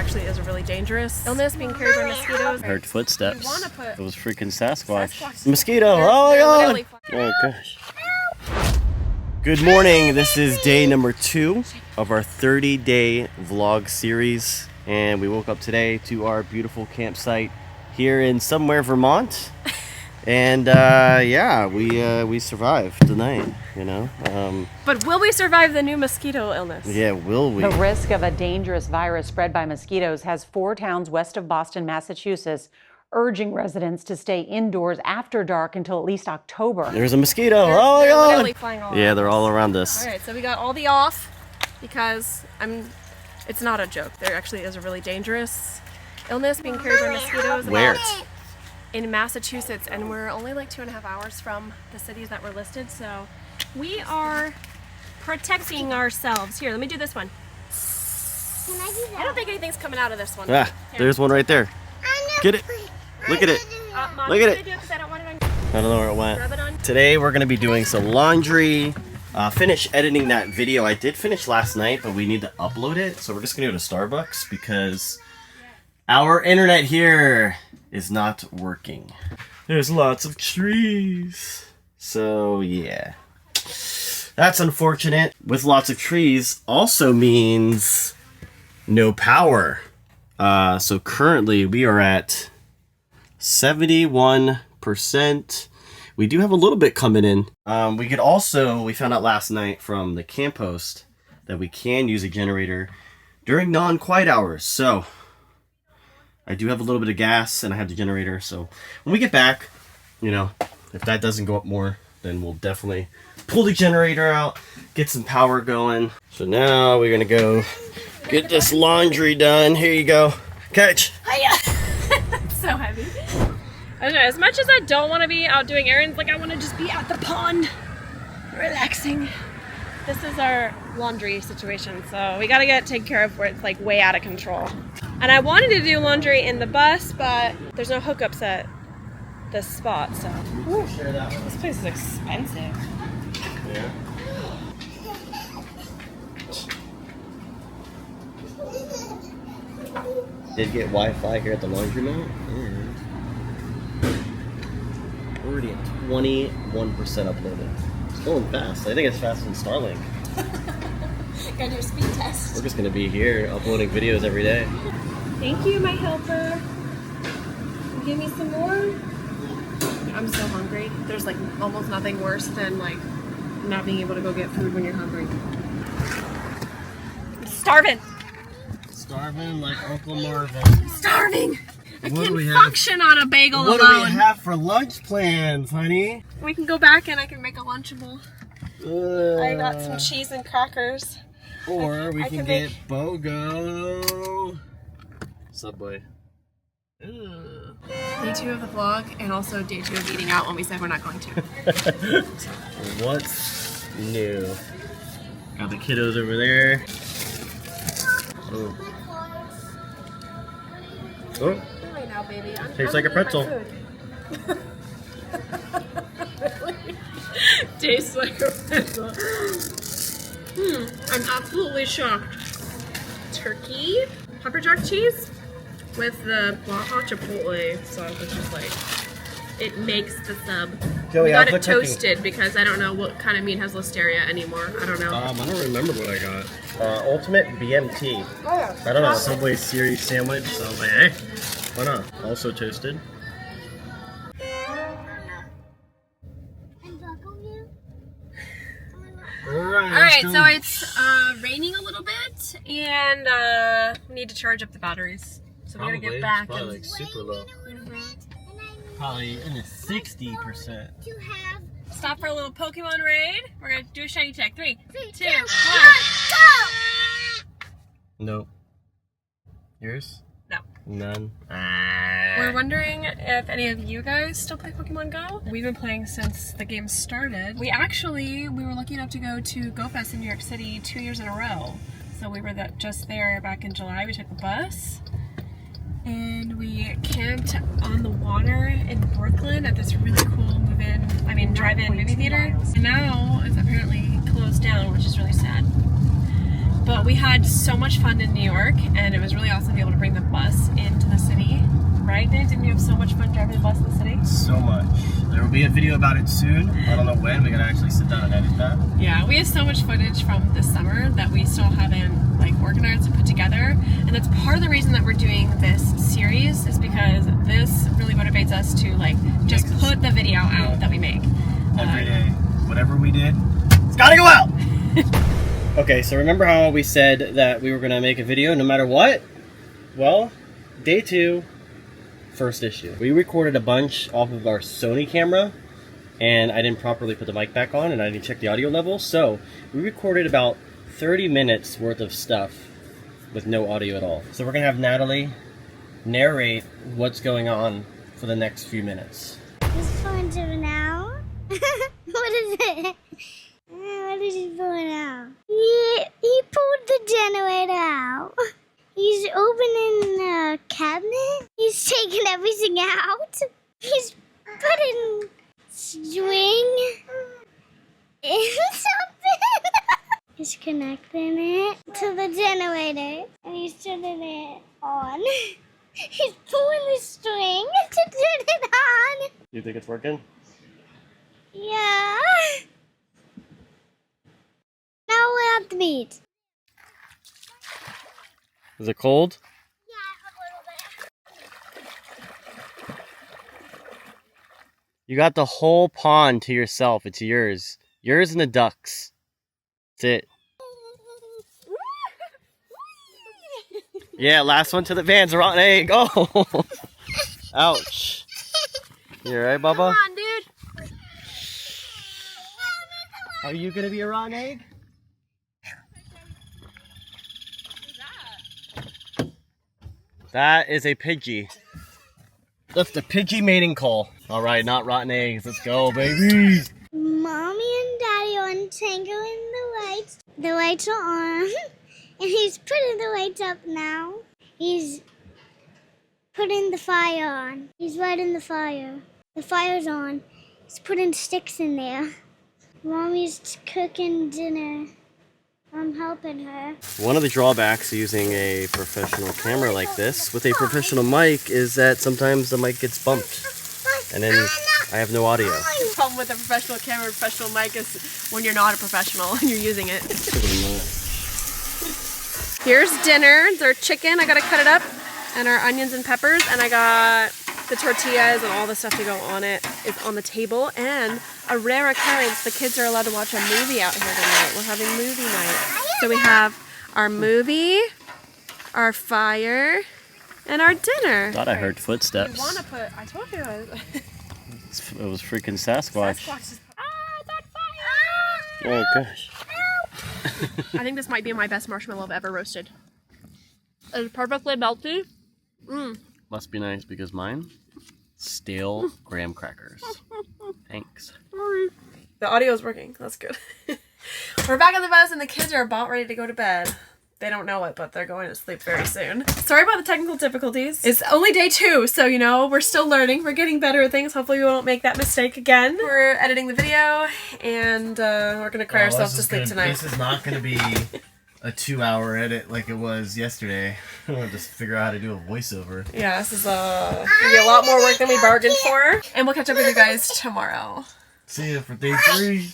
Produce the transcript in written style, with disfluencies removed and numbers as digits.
actually is a really dangerous illness being carried by mosquitoes. I heard footsteps. It was freaking Sasquatch. Mosquito! Oh my god! Oh gosh. Good morning. This is day number 2 of our 30-day vlog series. And we woke up today to our beautiful campsite here in somewhere Vermont. And yeah, we survived the night, you know. But will we survive the new mosquito illness? Yeah, will we? The risk of a dangerous virus spread by mosquitoes has 4 towns west of Boston, Massachusetts, urging residents to stay indoors after dark until at least October. There's a mosquito. Oh my god! Literally flying all Yeah, around they're us. all around us. All right, so we got all the off because it's not a joke. There actually is a really dangerous illness being carried by mosquitoes. Where? In Massachusetts, and we're only like 2.5 hours from the cities that were listed, so we are protecting ourselves. Here, let me do this one. Can I do that? I don't think anything's coming out of this one. Ah, there's one right there. Get it. Look at it. Mom, Look at it. Do it 'cause I don't want it on. I don't know where it went. Rub it on. Today we're going to be doing some laundry. Finish editing that video. I did finish last night, but we need to upload it. So we're just going to go to Starbucks because our internet here is not working. There's lots of trees. So yeah. That's unfortunate. With lots of trees also means no power. So currently we are at 71%. We do have a little bit coming in. We found out last night from the camp host that we can use a generator during non-quiet hours. So I do have a little bit of gas and I have the generator. So when we get back, you know, if that doesn't go up more, then we'll definitely pull the generator out, get some power going. So now we're gonna go get this laundry done. Here you go. Catch. It's so heavy. I don't know, as much as I don't want to be out doing errands, like I want to just be at the pond, relaxing. This is our laundry situation, so we gotta get it taken care of where it's like way out of control. And I wanted to do laundry in the bus, but there's no hookups at this spot, so. Ooh, this place is expensive. Yeah. Did get Wi-Fi here at the laundromat. Already at 21% uploaded. It's going fast. I think it's faster than Starlink. Gotta do a speed test. We're just gonna be here uploading videos every day. Thank you, my helper. Give me some more. I'm so hungry. There's like almost nothing worse than like not being able to go get food when you're hungry. I'm starving. Starving like Uncle Marvin. Starving. I What do we can't have? function on a bagel What alone. do we have for lunch plans, honey? We can go back and I can make a Lunchable. I got some cheese and crackers. Or we I can can get make- BOGO. Subway. Ugh. Day 2 of the vlog, and also day 2 of eating out when we said we're not going to. What's new? Got the kiddos over there. Oh. Oh. Really now, baby. Tastes like a pretzel. Tastes like a pretzel. I'm absolutely shocked. Turkey, pepper jack cheese with the Baja Chipotle sauce, which is like, it makes the sub. Joey, We got how's it the cooking? toasted because I don't know what kind of meat has listeria anymore. I don't know. I don't remember what I got. Ultimate BMT. Oh yeah. I don't know, Subway series sandwich. So I was like, hey, why not? Also toasted. Alright, so it's raining a little bit, and we need to charge up the batteries. So we're gonna get back. Probably And, like super low. Probably in the 60%. stop for a little Pokemon raid. We're gonna do a shiny tag. 3, 2, 1. Nope. Yours? No. None. We're wondering if any of you guys still play Pokemon Go. We've been playing since the game started. We were lucky enough to go to Go Fest in New York City 2 years in a row. So we were just there back in July. We took a bus and we camped on the water in Brooklyn at this really cool drive-in movie theater. And now it's apparently closed down, which is really sad. But we had so much fun in New York, and it was really awesome to be able to bring right, Dave? Didn't you have so much fun driving the bus in the city? So much. There will be a video about it soon. I don't know when. We gotta actually sit down and edit that. Yeah, we have so much footage from this summer that we still haven't like organized and put together. And that's part of the reason that we're doing this series is because this really motivates us to like just put the video out that we make. Every day. Whatever we did, it's gotta go out! Okay, so remember how we said that we were gonna make a video no matter what? Well, day 2, first issue. We recorded a bunch off of our Sony camera, and I didn't properly put the mic back on, and I didn't check the audio level, so we recorded about 30 minutes worth of stuff with no audio at all. So we're gonna have Natalie narrate what's going on for the next few minutes. He's pulling to now. What is it? What is he pulling out? He pulled the generator out. He's opening the cabinet. He's taking everything out. He's putting string in something. He's connecting it to the generator. And he's turning it on. He's pulling the string to turn it on. You think it's working? Yeah. Now we're at the beach. Is it cold? Yeah, a little bit. You got the whole pond to yourself. It's yours. Yours and the ducks. That's it. Yeah, last one to the van's a rotten egg. Oh! Ouch. You alright, Bubba? Come on, dude. Are you gonna be a rotten egg? That is a Pidgey. That's the Pidgey mating call. Alright, not rotten eggs. Let's go, baby! Mommy and Daddy are untangling the lights. The lights are on. And he's putting the lights up now. He's putting the fire on. He's lighting the fire. The fire's on. He's putting sticks in there. Mommy's cooking dinner. I'm helping her. One of the drawbacks of using a professional camera like this with a professional mic is that sometimes the mic gets bumped. And then I have no audio. The problem with a professional camera, professional mic is when you're not a professional and you're using it. Here's dinner. It's our chicken. I gotta cut it up, and our onions and peppers, and I got the tortillas and all the stuff to go on it is on the table. And a rare occurrence, the kids are allowed to watch a movie out here tonight. We're having movie night. So we have our movie, our fire, and our dinner. Thought I heard footsteps. You wanna put? I told you. It was freaking Sasquatch. Sasquatch. That fire! Oh gosh. I think this might be my best marshmallow I've ever roasted. It's perfectly melty. Must be nice because mine, stale graham crackers. Thanks. Sorry. The audio is working. That's good. We're back on the bus and the kids are about ready to go to bed. They don't know it, but they're going to sleep very soon. Sorry about the technical difficulties. It's only day 2, so you know, we're still learning. We're getting better at things. Hopefully we won't make that mistake again. We're editing the video and we're gonna cry ourselves to sleep tonight. This is not gonna be a 2-hour edit like it was yesterday. I'm gonna just figure out how to do a voiceover. Yeah, this is gonna be a lot more work than we bargained for. And we'll catch up with you guys tomorrow. See you for day 3.